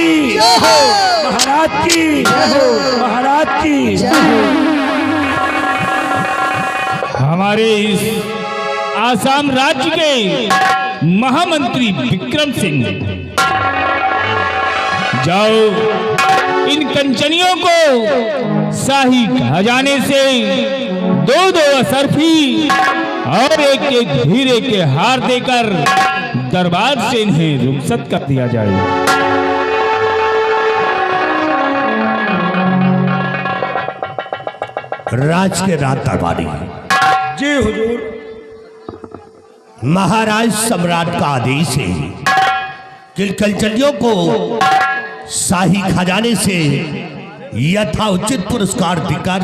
की जय हो, महाराज की जय हो, महाराज की जय हो। हमारे इस आसाम राज्य के महामंत्री विक्रम सिंह, जाओ इन कंचनियों को शाही खजाने से दो दो असरफी और एक एक हीरे के हार देकर दरबार से इन्हें रुखसत कर दिया जाए। राज के रात दरबारी जी हुजूर। महाराज सम्राट का आदेश है कि कंचनियों को शाही खजाने से यथाउचित पुरस्कार देकर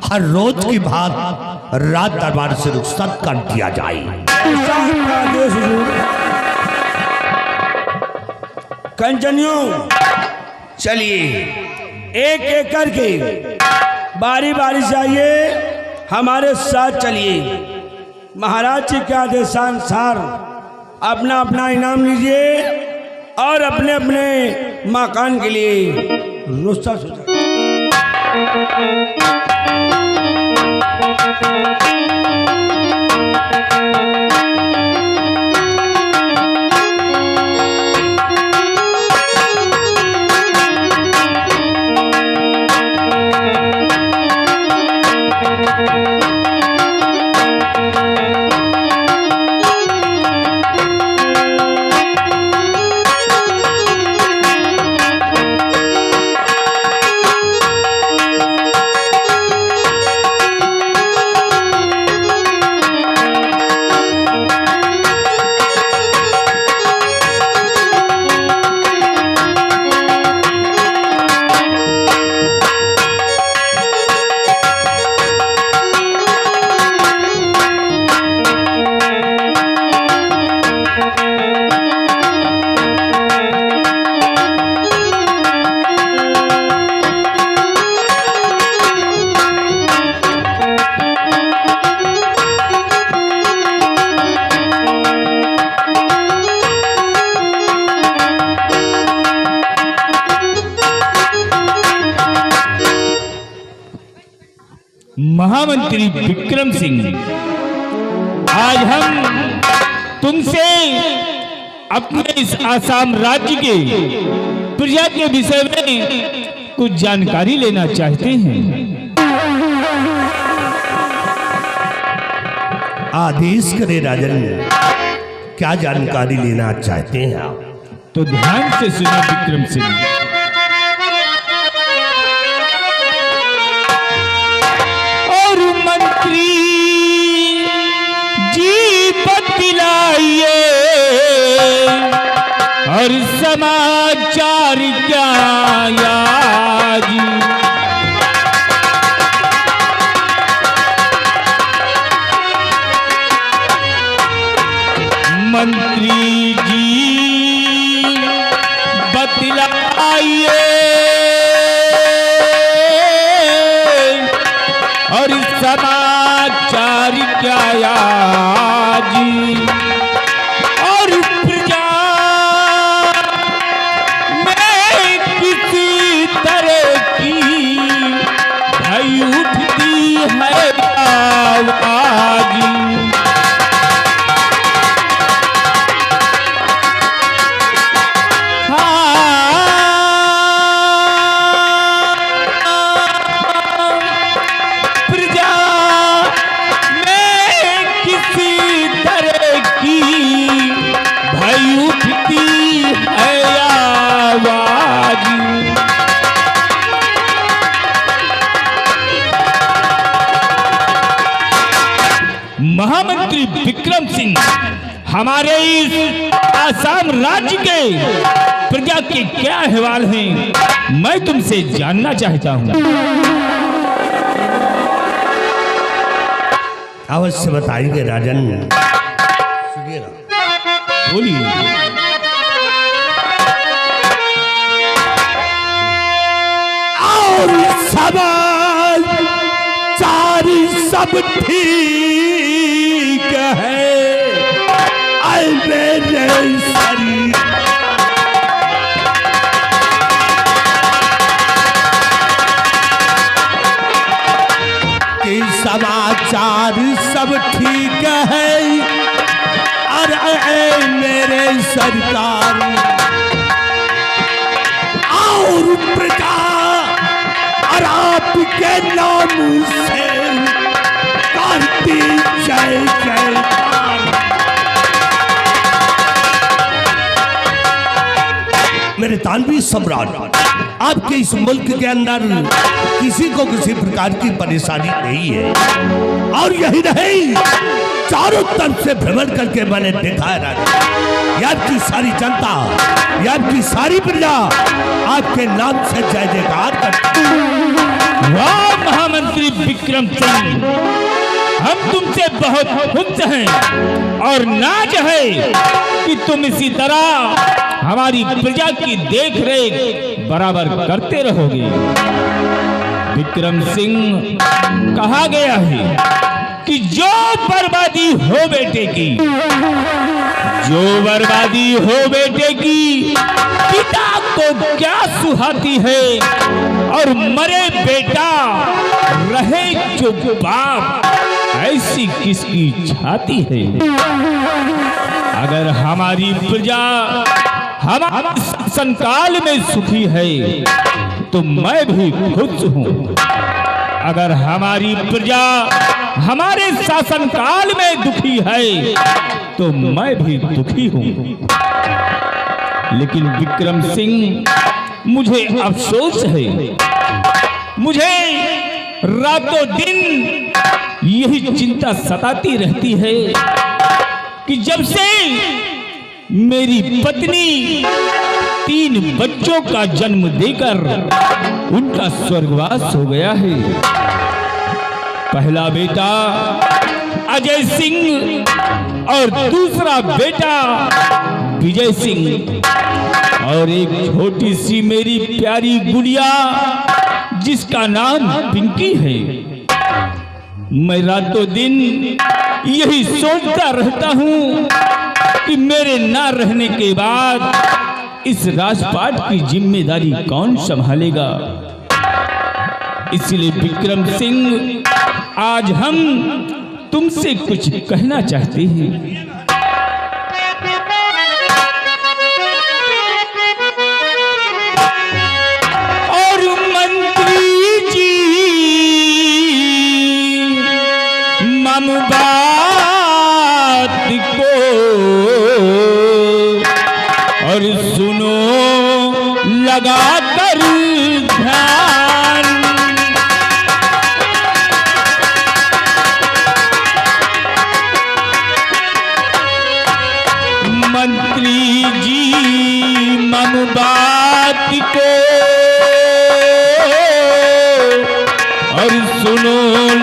हर रोज की भांति रात दरबार से रुखसत कर दिया जाए। कंचनियों चलिए एक एक करके बारी बारी से आइए, हमारे साथ चलिए। महाराज जी के आदेशानुसार अपना अपना इनाम लीजिए और अपने अपने मकान के लिए रुखसत हो जाए। महामंत्री विक्रम सिंह, आज हम तुमसे अपने इस आसाम राज्य के प्रजा के विषय में कुछ जानकारी लेना चाहते हैं। आदेश करें राजन, क्या जानकारी लेना चाहते हैं आप? तो ध्यान से सुनो विक्रम सिंह। और समाचार क्या याद, मंत्री जी बतलाइए और समाचार क्या याद, और प्रजा उठती है आवाज, प्रजा में किसी तरह की भई उठती है आवाज। महामंत्री विक्रम सिंह, हमारे इस आसाम राज्य के प्रजा के क्या अहवाल हैं, मैं तुमसे जानना चाहता हूं। अवश्य बताएंगे राजन। बोलिए। और सवाल चारी सब ठीक है, मेरे शरीर सरकार और प्रजा और आपके नाम से करती जय जयकार। मेरे तानवी सम्राट, आपके इस मुल्क के अंदर किसी को किसी प्रकार की परेशानी नहीं है, और यही नहीं, चारों तरफ से भ्रमण करके मैंने देखा है यार की सारी जनता, यार की सारी प्रजा आपके नाम से जय जयकार करती है। वाह महामंत्री विक्रम सिंह, हम तुमसे बहुत खुश हैं और नाज है कि तुम इसी तरह हमारी प्रजा की देख रेख बराबर करते रहोगे। विक्रम सिंह, कहा गया है कि जो बर्बादी हो बेटे की, जो बर्बादी हो बेटे की, पिता को क्या सुहाती है, और मरे बेटा रहे चुप बाप, ऐसी किसकी छाती है। अगर हमारी प्रजा हमारे शासनकाल में सुखी है तो मैं भी खुश हूँ। अगर हमारी प्रजा हमारे शासनकाल में दुखी है तो मैं भी दुखी हूँ। लेकिन विक्रम सिंह, मुझे अफसोस है, मुझे रातों दिन यही चिंता सताती रहती है कि जब से मेरी पत्नी 3 बच्चों का जन्म देकर उनका स्वर्गवास हो गया है। पहला बेटा अजय सिंह और दूसरा बेटा विजय सिंह, और एक छोटी सी मेरी प्यारी गुड़िया जिसका नाम पिंकी है। मैं रातों दिन यही सोचता रहता हूँ कि मेरे ना रहने के बाद इस राजपाट की जिम्मेदारी कौन संभालेगा। इसलिए विक्रम सिंह, आज हम तुमसे कुछ कहना चाहते हैं। और मंत्री जी ममबात को और सुनो लगा कर ध्यान। मंत्री जी ममबात को और सुनो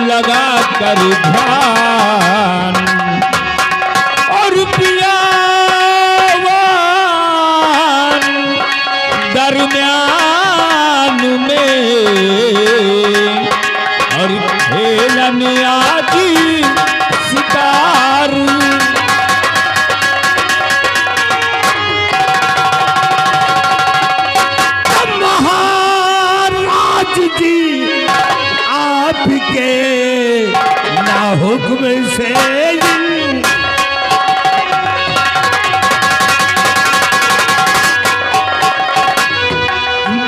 लगा कर ध्यान। और पियावान दरम्यान में और खेलन आदि शिकार। महाराज जी आपके ना हुक्म से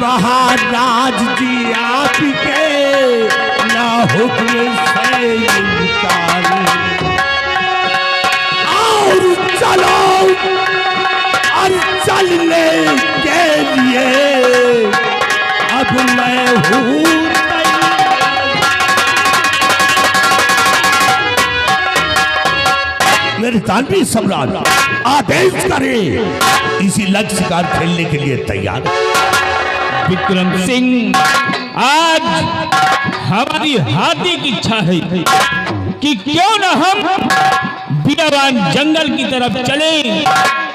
महाराज जी आपके ना हुक्म से और चलो और चलने के लिए अब मैं हूँ। मेरे तानवी सम्राट आदेश करें, इसी लक्ष्य शिकार खेलने के लिए तैयार। विक्रम सिंह, आज हमारी हार्दिक इच्छा है कि क्यों न हम बियाबान जंगल की तरफ चलें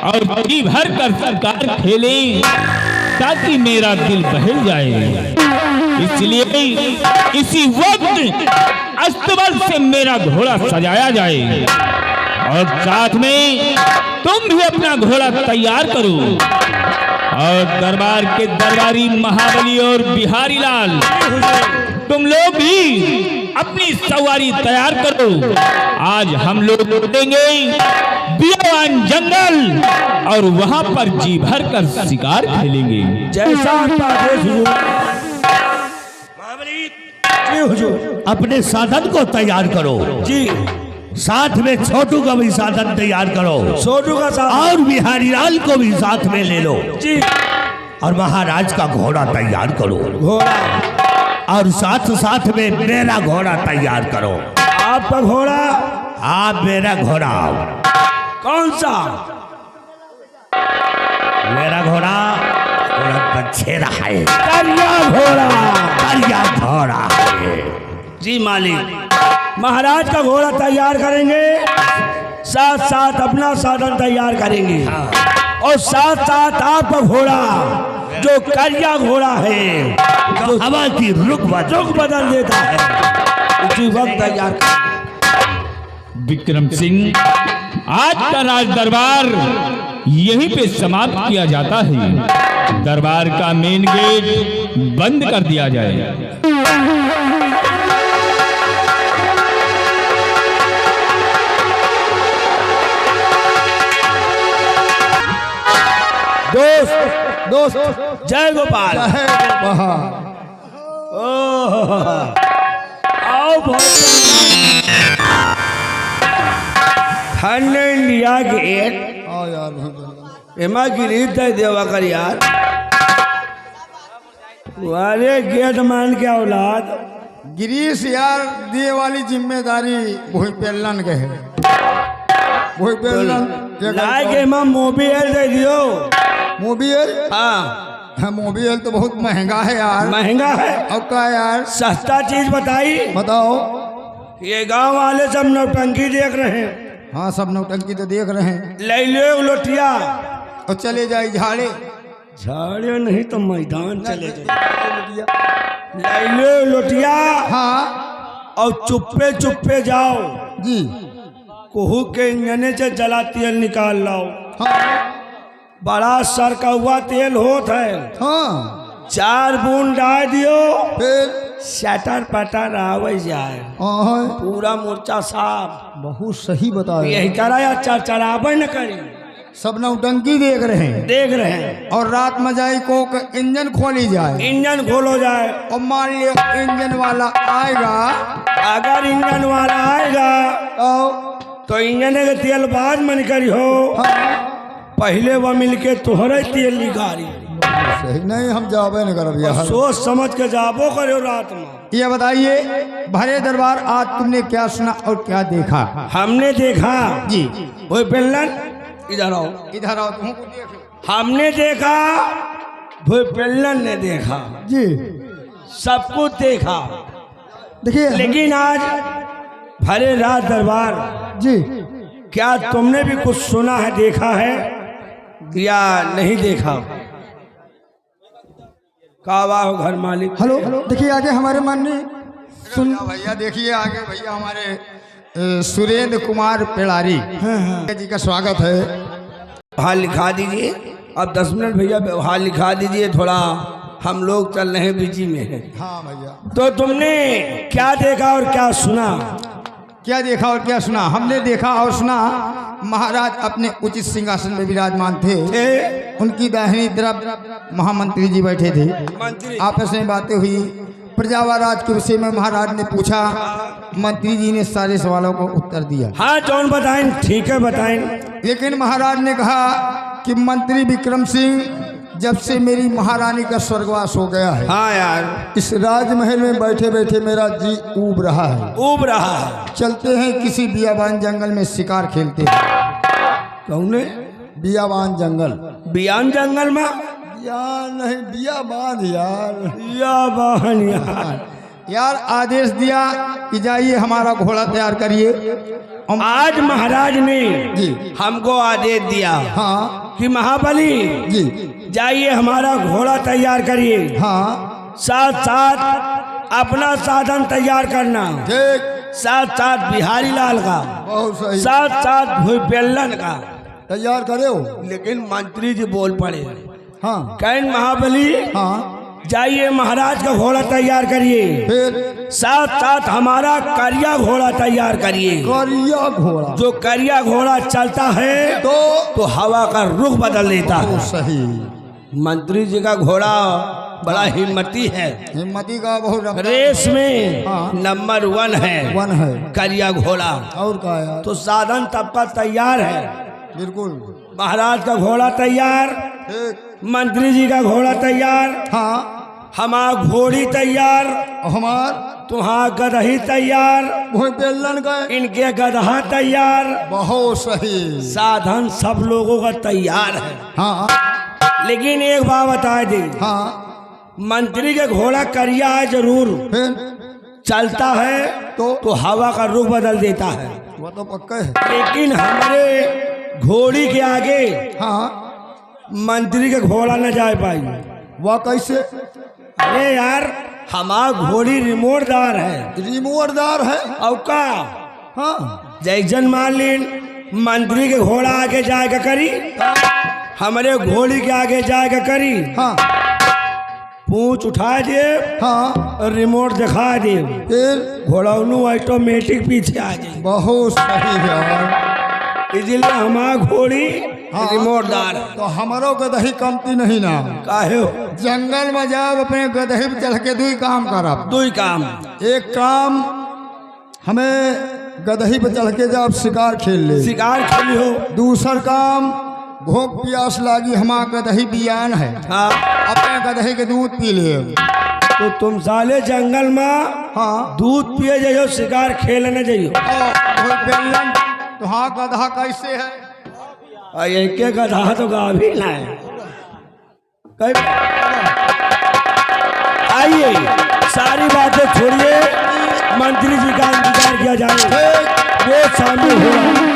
और जी भर कर शिकार खेलें, ताकि मेरा दिल बहल जाए। इसलिए इसी वक्त अस्तबल से मेरा घोड़ा सजाया जाए और साथ में तुम भी अपना घोड़ा तैयार करो। और दरबार के दरबारी महाबली और बिहारी लाल, तुम लोग भी अपनी सवारी तैयार करो। आज हम लोग देंगे बियावान जंगल और वहां पर जी भर कर शिकार खेलेंगे। जैसा आपका आदेश हुजूर। महाबली जी हुजूर। अपने साधन को तैयार करो जी। साथ में छोटू का भी साधन तैयार करो छोटू का साथ और बिहारी लाल को भी साथ में ले लो जी। और महाराज का घोड़ा तैयार करो घोड़ा और साथ साथ में मेरा घोड़ा तैयार करो। आपका घोड़ा? आप मेरा घोड़ा। कौन सा? मेरा घोड़ा बछेरा है। करिया घोड़ा। करिया घोड़ा है। जी मालिक। महाराज का घोड़ा तैयार करेंगे, साथ साथ अपना साधन तैयार करेंगे और साथ साथ आपका घोड़ा जो करिया घोड़ा है जो हवा की रुख बदल देता है उसी वक्त तैयार कर। विक्रम सिंह, आज का राज दरबार यहीं पे समाप्त किया जाता है। दरबार का मेन गेट बंद कर दिया जाए। दोस्त जय गोपाल। आओ ठंडे लिया गेट एमा गिरी तय देवा कर यार। वाले गेट मान के औलाद गिरीश यार दिए वाली जिम्मेदारी वही पेलन के है। वही पेलन लाए के मां मोबाइल दे दियो। मोबाइल? हाँ मोबाइल तो बहुत महंगा है यार। महंगा है और क्या यार? सस्ता चीज बताई। बताओ। ये गांव वाले सब नौटंकी देख रहे हैं। हाँ सब नौटंकी तो देख रहे हैं। ले लो लोटिया और चले जाए झाड़े। झाड़े नहीं तो मैदान चले जाए। ले लो लोटिया। हाँ और चुप्पे चुप्पे जाओ जी। कोहू के इंजने से जला तेल निकाल लाओ। हाँ बड़ा सर का हुआ तेल होत है। हाँ 4 बूंद डाल दियो फिर सटर पटर आवे जाए हाँ पूरा मोर्चा साफ। बहुत सही बताया। यही कराया चरचराबे न करी। सब नौटंकी देख रहे हैं। देख रहे हैं। और रात में जाए को इंजन खोली जाए। इंजन खोलो जाए और मान लियो इंजन वाला आएगा। अगर इंजन वाला आएगा तो इंजन के तेल बाद में निकली हो। हाँ। पहले वह मिलके तुहरे तेल निकाली। सही नहीं हम जाबे नहीं करब यार। सोच समझ के जाबो करो रात में। ये बताइए भरे दरबार आज तुमने क्या सुना और क्या देखा? हमने देखा जी। वो पेल्लन इधर आओ। इधर आओ तुमको देखो। हमने देखा वो पेल्लन ने देखा जी। सब कुछ देखा। देखिए लेकिन आज भरे रात दरबार जी क्या तुमने भी कुछ सुना है देखा है या नहीं देखा? कावा हो घर मालिक। हेलो देखिए आगे हमारे माननीय सुन भैया देखिए आगे भैया हमारे सुरेंद्र कुमार पेड़ारी जी का स्वागत है। हाल लिखा दीजिए। अब 10 मिनट भैया हाल लिखा दीजिए। थोड़ा हम लोग चल रहे हैं बिजी में है। हाँ भैया। तो तुमने क्या देखा और क्या सुना? क्या देखा और क्या सुना? हमने देखा और सुना महाराज अपने उचित सिंहासन में विराजमान थे। उनकी दाहिनी तरफ महामंत्री जी बैठे थे। मंत्री आपस में बातें हुई। प्रजावाराज के विषय में महाराज ने पूछा। मंत्री जी ने सारे सवालों को उत्तर दिया। हाँ जौन बताएं ठीक है बताएं। लेकिन महाराज ने कहा कि मंत्री विक्रम सिंह जब से मेरी महारानी का स्वर्गवास हो गया है। हाँ यार इस राजमहल में बैठे बैठे मेरा जी ऊब रहा है। ऊब रहा है। चलते हैं किसी बियाबान जंगल में शिकार खेलते हैं। कौन है? बियाबान जंगल। बियान जंगल में? यार नहीं बियाबान यार। बियाबान यार। यार आदेश दिया कि जाइए हमारा घोड़ा तैयार करिए। आज महाराज ने जी हमको आदेश दिया हाँ कि महाबली जी जाइए हमारा घोड़ा तैयार करिए। हाँ साथ साथ अपना साधन तैयार करना। ठीक। साथ साथ बिहारी लाल का। बहुत सही। साथ साथ भूपेलन का तैयार करे हो। लेकिन मंत्री जी बोल पड़े। हाँ कैन महाबली हाँ जाइए महाराज का घोड़ा तैयार करिए, फिर साथ साथ हमारा करिया घोड़ा तैयार करिए। करिया घोड़ा, जो करिया घोड़ा चलता है तो हवा का रुख बदल देता है। सही। मंत्री जी का घोड़ा बड़ा हिम्मती है, हिम्मती का बहुत रफ्तार रेस में हाँ। नंबर 1 है, वन है। करिया घोड़ा। और क्या यार, तो साधन सबका तैयार है, बिल्कुल। महाराज का घोड़ा तैयार, ठीक। मंत्री जी का घोड़ा तैयार, हाँ, हमारा घोड़ी तैयार, हमार तुम्हारा गदही तैयार, वही बेलन गए, इनके गदहा तैयार, बहुत सही। साधन सब लोगों का तैयार है। हाँ लेकिन एक बात बता दे, हाँ, मंत्री के घोड़ा करिया है जरूर, फिर चलता है तो हवा का रुख बदल देता है, वो तो पक्का है। लेकिन हमारे घोड़ी के आगे हाँ, मंत्री के घोड़ा न जा पाई। वह कैसे? अरे यार, हमारा घोड़ी रिमोटदार है। रिमोटदार है? और का हाँ, जैसन मान लीन मंत्री के घोड़ा आगे जाएगा करी, हमारे घोड़ी के आगे जाएगा करी, हाँ, पूंछ उठा दे, हाँ, रिमोट दिखा दे, फिर घोड़ा ऑटोमेटिक पीछे आ जाए। बहुत सही यार। इसलिए हमारा घोड़ी हाँ, रिमोटदार है। तो हमारो गदही कमती नहीं ना। काहे हो? जंगल में जाब अपने गदही पे चढ़ के 2 काम करब। दो ही काम। एक काम, हमें गदही पे चढ़ के जाब शिकार खेल ले। शिकार खेली हो। दूसर काम, भूख प्यास लागी, हमारा गदही बियान है, हाँ, अपने गदही के दूध पी ले। तो तुम साले जंगल में हाँ, दूध पिए जाइयो, शिकार खेलने जाइयो। तो हाँ, गधा कैसे है? और एक गधा तो गाभी ना है। आइए, सारी बातें छोड़िए, मंत्री जी का इंतजार किया जाए, वो शामिल हुआ।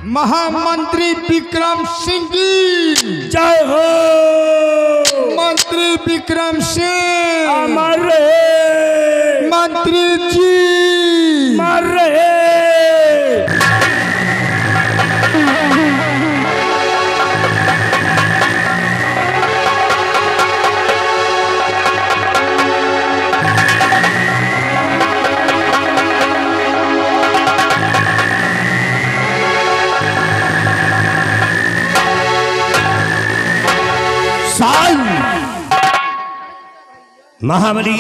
महामंत्री विक्रम सिंह की जय हो। मंत्री विक्रम सिंह अमर रहे, मंत्री जी मर रहे। महाबली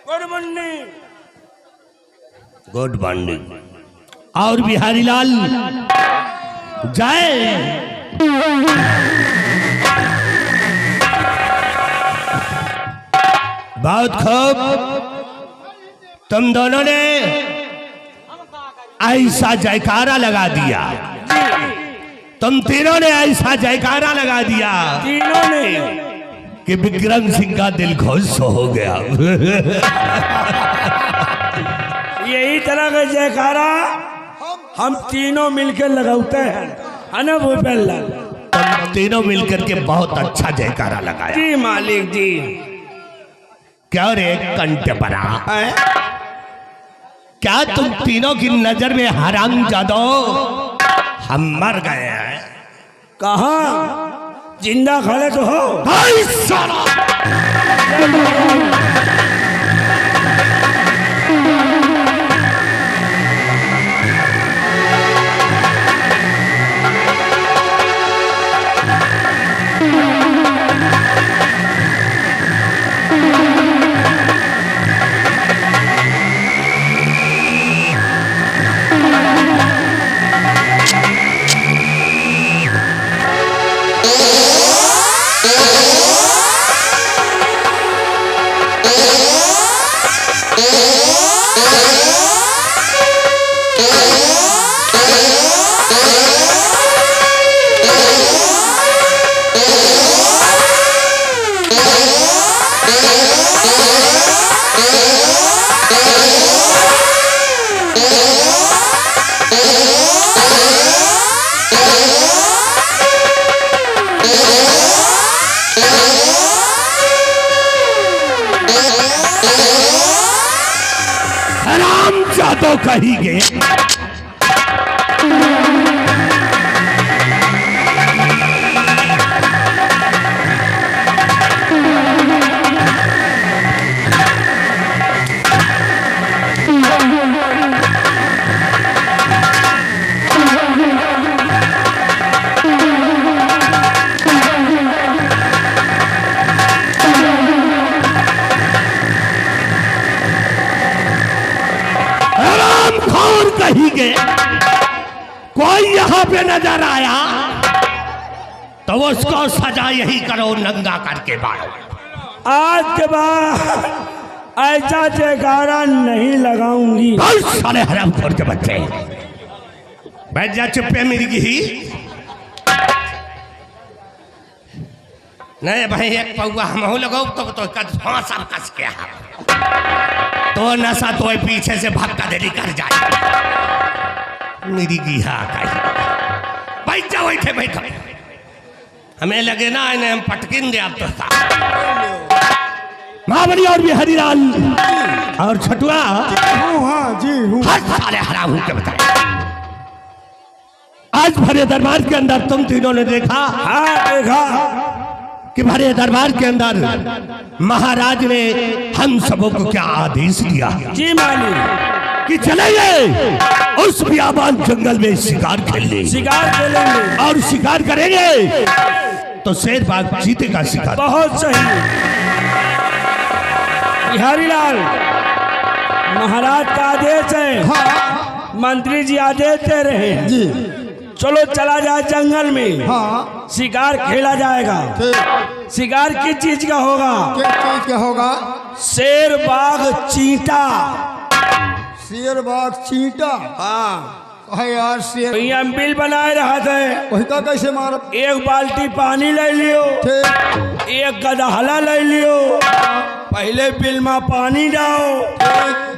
गुड मॉर्निंग। Good morning. और बिहारी लाल जय। बहुत खूब, तुम दोनों ने ऐसा जयकारा लगा दिया, तुम तीनों ने ऐसा जयकारा लगा दिया तीनों ने कि विक्रम सिंह का दिल खुश हो गया। यही तरह का जयकारा हम तीनों मिलकर लगाते हैं, है ना भूपेंद्र लाल? तुम तीनों मिलकर के बहुत अच्छा जयकारा लगाया। जी मालिक जी। क्या रे कंटपरा, हैं? क्या तुम तीनों की नजर में हरामजादो हम मर गए हैं? कहाँ जिंदा खड़े तो हो। हाय साला! हरामजादो कही गए। हरामखोर कही गए। कोई यहाँ पे नजर आया तो उसको सजा यही करो, नंगा करके मारो। आज के बाद ऐसा जयकारा नहीं लगाऊंगी। बहुत सारे हरामखोर के बच्चे, बैठ जा चुप पे मेरी गिरी। नहीं भाई, एक पौआ हम लगाओ तो कद फांसा कस के तो नशा तो पीछे से भक्का देरी कर जाए। मेरी गिहा कही बैठ जाओ, बैठे बैठो। हमें लगे ना इन्हें हम पटकिन दे। अब तो महाबली और बिहारी लाल और छटुआ हाँ जी हूँ। हर साले हराम हो के बताए। आज भरे दरबार के अंदर तुम तीनों ने देखा, हाँ देखा कि भरे दरबार के अंदर महाराज ने हम सबों को क्या आदेश दिया जी मालिक। कि चलेंगे उस बियाबान जंगल में शिकार खेलने, शिकार खेलेंगे और शिकार करेंगे तो शेर बाघ चीते का शिकार। बहुत सही बिहारी लाल, महाराज का आदेश है। हाँ मंत्री जी आदेश दे रहे हैं। जी चलो चला जाए जंगल में, हाँ शिकार खेला जाएगा। ठीक। शिकार किस चीज का होगा? क्या चीज क्या होगा? शेर बाघ चींटा। शेर बाघ चींटा। हाँ है यार शेर। हम बिल बनाए रहा थे। वही का कैसे मार? एक बाल्टी पानी ले लियो, ठीक एक गदहला ले लियो। पहले बिल में पानी डालो,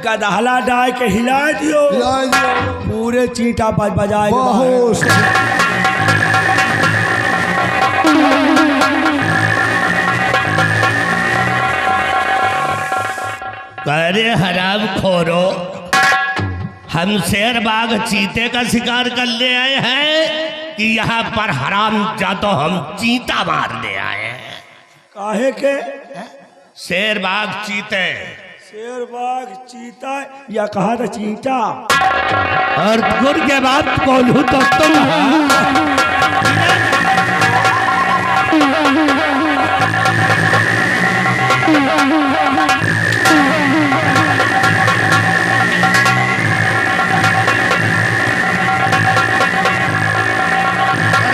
गदहला डाल के हिला दियो, ला दियो। पूरे चींटा बजाए। बहुत सही। अरे हराम खोरो, हम शेर बाघ चीते का शिकार करने आए हैं कि यहाँ पर हराम जातो हम चीता मारने आए हैं? काहे के? शेर बाघ चीते। शेर बाघ चीता या कहा था चींटा? और गुर के बाद कौन हूँ तो तुम?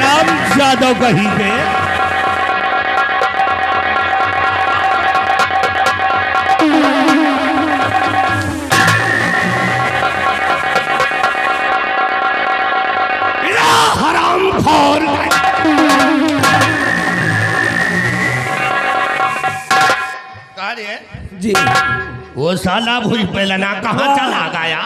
राम यादव कहीं पे हराम खोर जी वो साला भूल पेलना कहाँ चला गया?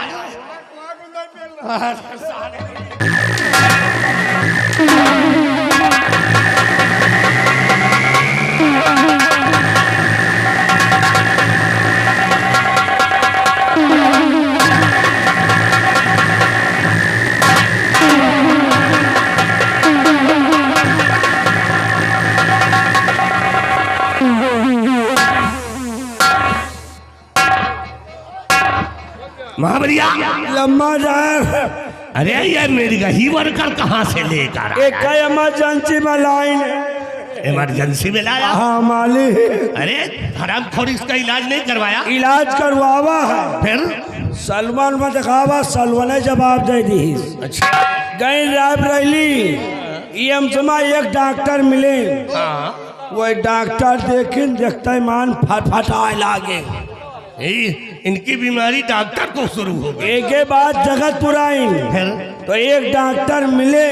महाबलिया लम्बा जाए अरे ये मेरी ही वर्कर कहाँ से लेकर एक आया? इमरजेंसी में लाइन इमरजेंसी में लाया? हाँ मालिक अरे हराम खोर इसका इलाज नहीं करवाया? इलाज करवावा है फिर सलमान में दिखावा सलमान जवाब दे दी अच्छा गई रात रही EMS एक डॉक्टर मिले हाँ वही डॉक्टर देखिन देखते मान फटफटाए लागे इनकी बीमारी डॉक्टर को शुरू हो गई। एक के बाद जगत पुराइन फिर तो एक डॉक्टर मिले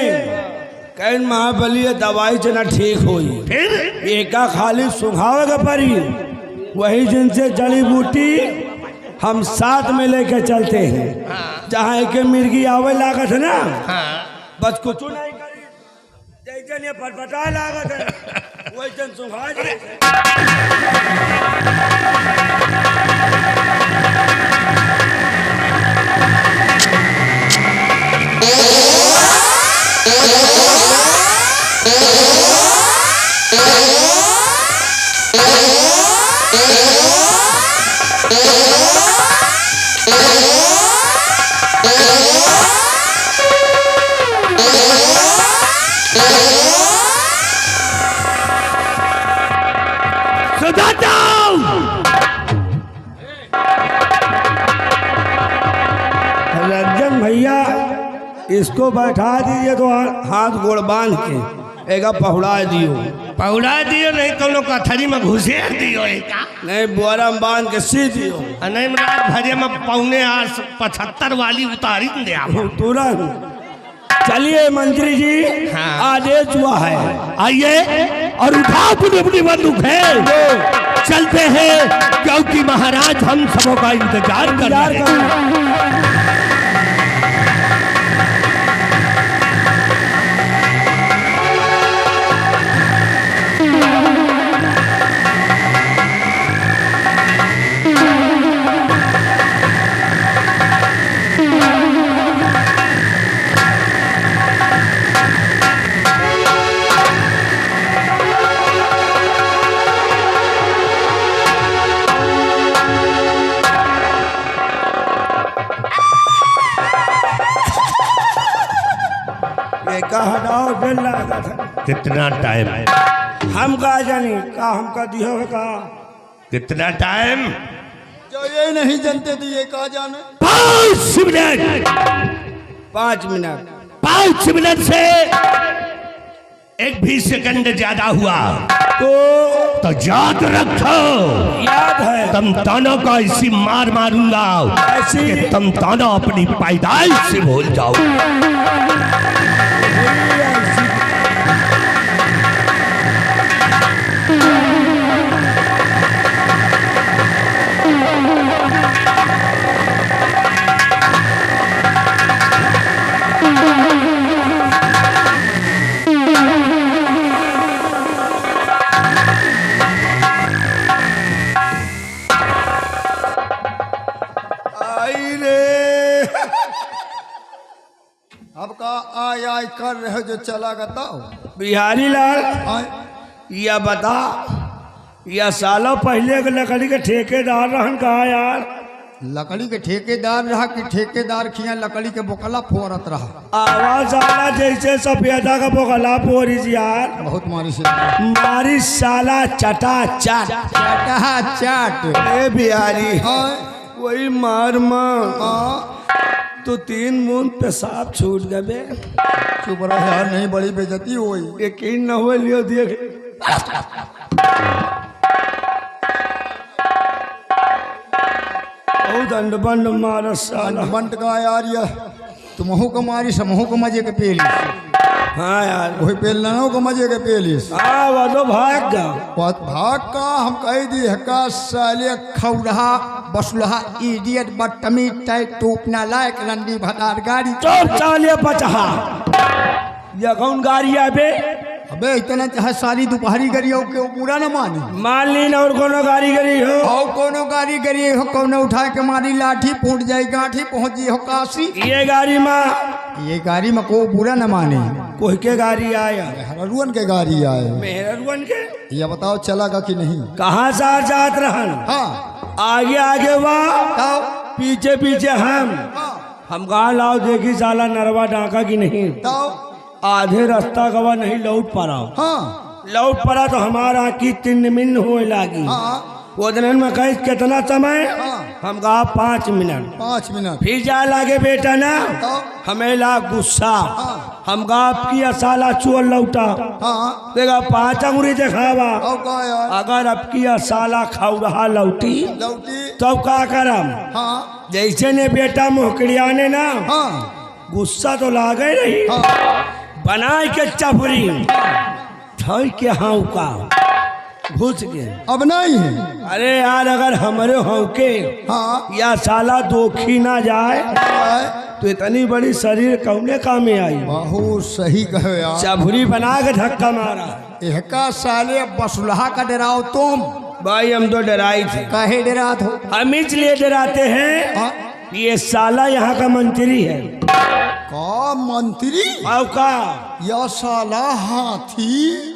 कहीं महाबली दवाई जना ठीक हुई फिर एका खाली सुखावे का परी वही जिनसे जड़ी बूटी हम साथ में लेके चलते हैं जहाँ एक मिर्गी आवे लागत है ना बस कुछ नहीं करी जैसे ये फटफटाए लागत है वही जन सुखा जाए। रंजन भैया इसको बैठा दीजिए तो हाथ गोड़ बांध के एक पहुड़ा दियो पौड़ा दियो नहीं कोनो कथरी में घुसे दियो एका नहीं बोरा में बांध के सी दियो नहीं रात भरे में 75 वाली उतारी दे आप तुरंत चलिए मंत्री जी हाँ। आदेश हुआ है आइए और उठाओ अपनी अपनी बंदूक है चलते हैं क्योंकि महाराज हम सबों का इंतजार कर रहे हैं। का हटाओ बेल लागत है कितना टाइम है? हम का जानी का हमका दियो है का कितना टाइम? जो ये नहीं जानते थे ये कहा जाने 5 मिनट 5 मिनट 5 मिनट से एक भी सेकंड ज्यादा हुआ तो याद रखो याद है तुम ताना का इसी मार मारूंगा ऐसी कि तुम ताना अपनी पैदाइश से भूल जाओ। अब का आय आय कर रहे हो जो चला बताओ बिहारी लाल आय या बता या सालों पहले के लकड़ी के ठेकेदार रहन कहा यार लकड़ी के ठेकेदार रहा कि ठेकेदार खिया लकड़ी के बोकला फोरत रहा। आवाज आला जैसे सफेदा का बोगला पोरिस यार। बहुत मारी से मारी साला चटा चाट चाटा चाट। ए बिहारी हाँ, वही मार मार हाँ, तो 3 बूंद पेशाब छूट गए। चुप रहो यार, नहीं बड़ी बेइज्जती हुई। यकीन न हो लियो देख बहुत अंडबंड मारा साला। बंट का यार ये तुमहू को मारी समहू को मजे के पेली। हाँ यार वही पेलनों को मजे के पेलिस। हाँ वो तो भाग गया। भाग का हम कह दी का साले खौरहा बसुलहा इडियट बदतमीज टाइट टूप ना लायक रंडी भतार गाड़ी। चुप चालिए बचहा ये कौन गाड़ी है बे? अबे इतना चाहे सारी दोपहरी करी हो के पूरा न मानी। मान ली ना और कोनो गाड़ी करी हो और कोनो गाड़ी करी हो कोनो उठा के मारी लाठी फूट जाए गाठी पहुंची हो काशी। ये गाड़ी माँ ये गाड़ी में को पूरा न माने। कोई के गाड़ी आया हरुअन के गाड़ी आए। मेहरवन के ये बताओ चलागा कि नहीं। कहाँ से जात रहन? हाँ आगे आगे वाह ताओ पीछे पीछे हम कहा लाओ देखी साला नरवा डाका की नहीं। ताओ आधे रास्ता गवा नहीं लौट पड़ा। हाँ लौट पड़ा तो हमारा की 3 मिनट होए लागी। हाँ वो दिन में कही कितना समय? हाँ। हम कहा 5 मिनट। 5 मिनट। फिर जा लागे बेटा ना ताओ हमें ला गुस्सा। हाँ। हम कहा आपकी साला चोर लौटा हाँ देखा 5 अंगुरी दिखावा। और का यार अगर आपकी साला खाऊ रहा लौटी लौटी। तो क्या करम? हाँ जैसे ने बेटा मोहकड़ियाने ना हाँ गुस्सा तो लागे नहीं। हाँ बनाए के चपरी थई के हाँ का घुस गए। अब नहीं है। अरे यार अगर हमारे हों के हाँ या साला दोखी ना जाए आए। तो इतनी बड़ी शरीर कौने काम में आई। बहुत सही कहो यार। चभरी बना के धक्का मारा। एहका साले बसुलहा का डराओ तुम। भाई हम तो डराई थे। काहे डरात हो? हम इसलिए डराते हैं हाँ? ये साला यहाँ का मंत्री है। का मंत्री? और का या साला हाथी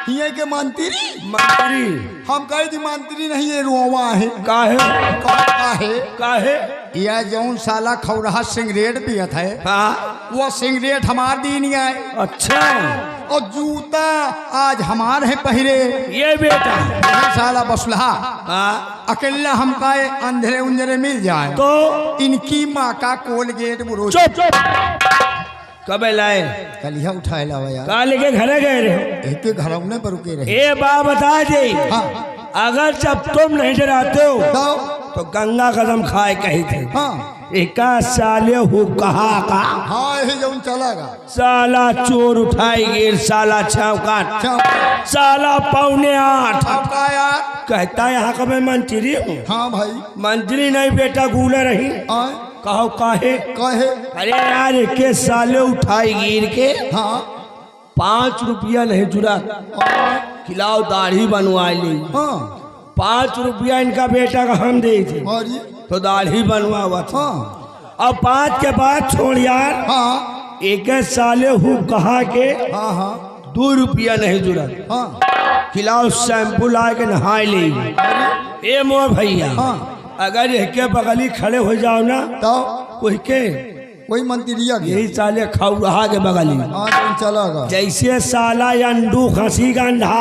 ये के मंत्री? मंत्री हम कहे थी मंत्री नहीं ये रोवा है। काहे काहे? काहे? या जौन साला खौरहा सिगरेट पियत है हाँ वो सिगरेट हमार दीन आए। अच्छा और जूता आज हमार है पहिरे। ये बेटा ये साला बसुलहा हाँ अकेला हम का अंधेरे उंधेरे मिल जाए तो इनकी माँ का कोलगेट बुरोज। चुप कब लाए? कलिया उठाए लावा यार। कहा लेके घरे गए रहे? एक के घरौने पर रुके रहे। ए बा बता दे हाँ अगर जब तुम नहीं डराते हो तो गंगा कदम खाए कही थे। हाँ एका साले हो कहा का हाँ यही जौन चलागा। साला चोर उठाई गिर साला छावकाट साला 7:45 का यार। कहता यहाँ का मैं मंत्री हूँ। हाँ भाई मंत्री नहीं बेटा गूले रही। आए कहो काहे? कहे। अरे यार के साले उठाई गिर के हाँ 5 रुपया नहीं जुड़ा खिलाओ दाढ़ी बनवा ली। हाँ 5 रुपया इनका बेटा का हम दे थे और ये तो दाढ़ी बनवा हुआ था। हाँ अब 5 के बाद छोड़ यार हाँ एक साले हूँ कहा के हाँ हाँ 2 रुपया नहीं जुड़ा हाँ खिलाओ शैम्पू ला के नहाए ली। ए मोर भैया हाँ अगर के बगली खड़े हो जाओ ना तो कोई के कोई मंत्रिया गया। यही साले खाऊ रहा के बगली हाँ जौन चलागा। जैसे साला अंडू खसी का अंधा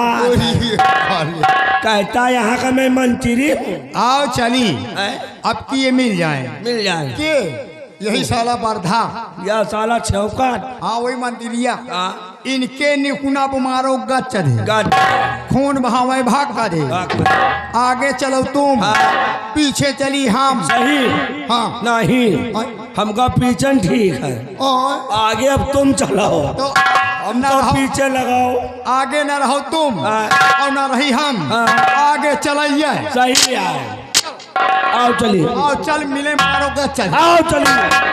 कहता यहाँ का मैं मंत्री हूँ। आओ चली हैं? अब की ये मिल जाए मिल जाए के यही साला वर्धा। या साला छौकाट हाँ वही मंत्रिया हाँ। इनके निकुना बुमारो गच दे गाट खून बहावे भाग का दे। आगे चलो तुम हाँ। पीछे चली हम। सही हाँ नहीं हमका पीछन ठीक है और आगे अब तुम चलाओ तो हम न तो रहो पीछे लगाओ। आगे न रहो तुम हाँ। और न रही हम। हाँ। आगे चलिए। सही है आओ चलिए आओ चल मिले मारो गच चल। आओ चलिए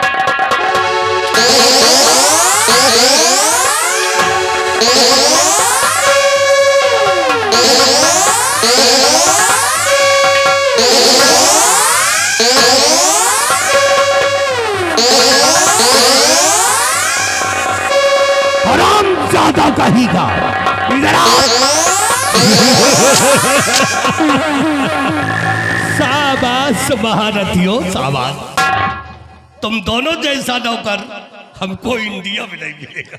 हराम ज्यादा कहीगा इधर आ। शाबाश शाबाश महारथियों शाबाश। तुम दोनों जैसा नौकर हमको इंडिया में नहीं मिलेगा।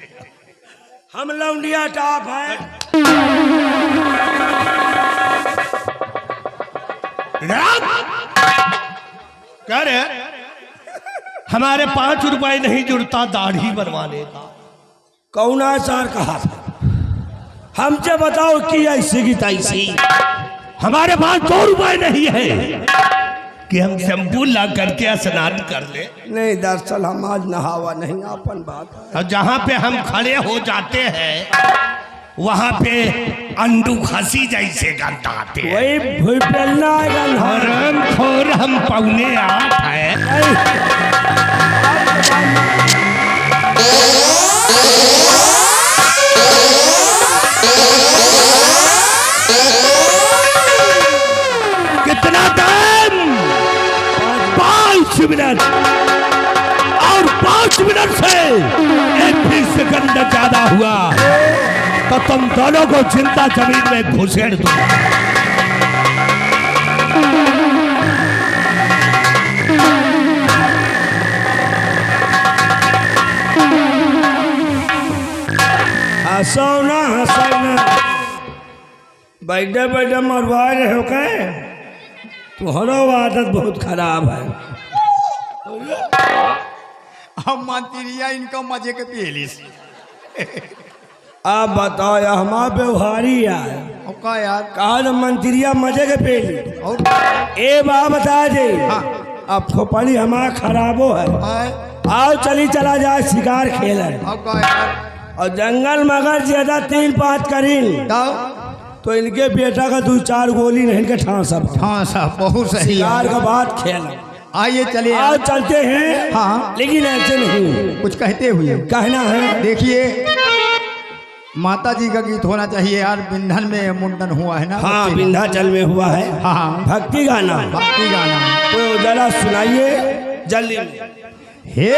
हम लौंडिया टॉप है। क्या रे? हमारे 5 रुपए नहीं जुड़ता दाढ़ी बनवाने का। कौना सर कहा था? हमसे बताओ कि ऐसी की तैसी। हमारे पास 2 रुपए नहीं है कि हम शैम्पू ला करके स्नान कर ले। नहीं दरअसल हम आज नहावा नहीं, अपन बात है। और जहाँ पे हम खड़े हो जाते हैं वहाँ पे अंडू खसी जैसे गंदाते हैं। वही भूपेलना हरामखोर हम 7:45 है। कितना टाइम? 5 मिनट। और 5 मिनट से 1 भी सेकंड ज्यादा हुआ तो तुम दोनों को जिंदा जमीन में घुसेड़ दूंगा। हंसौना हंसौना बैठे बैठे मरवा रहे हो क्या? तुम्हारा आदत बहुत खराब है। अब मंत्रिया इनका मजे के पहले से। आप बताओ या हमारा व्यवहारी यार और का यार कहा तो मंत्रिया मजे के पेली और ए बात बता दे। हाँ। अब खोपड़ी हमारा खराबो है। आए, आओ चली चला जाए शिकार खेल है। और का यार और जंगल में अगर ज्यादा 3-5 करीन तो इनके बेटा का 2-4 गोली नहीं इनके ठां सब। हाँ साहब बहुत सही शिकार है। का बात खेल। आइए चलिए आओ चलते हैं। हाँ। लेकिन ऐसे नहीं कुछ कहते हुए कहना है। देखिए माता जी का गीत होना चाहिए यार। बिंधन में मुंडन हुआ है ना। हाँ बच्चे का। विंध्याचल में हुआ है। हाँ भक्ति गाना भक्ति गाना। तो जरा सुनाइए जल्दी। हे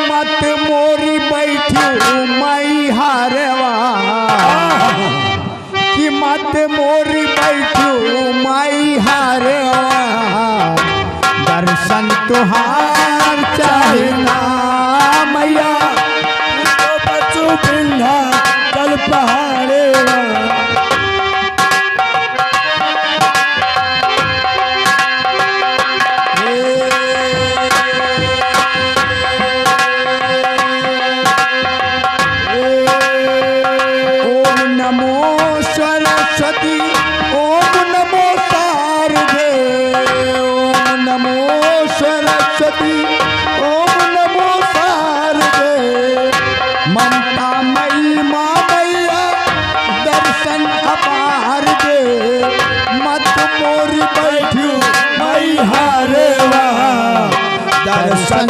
मत मोरी बैठी मई हारवा कि मत मोरी बैठी मई हारवा दर्शन तुहार चाहना मैया बच्चों बिंधा चल पहाड़े ओम नमो सरस्वती ओम नमो शारदे ओम नमो सरस्वती ओम नमो शारदे ममता मई माँ मैया दर्शन अपार दे मत मोरी बैठू मई हारे दर्शन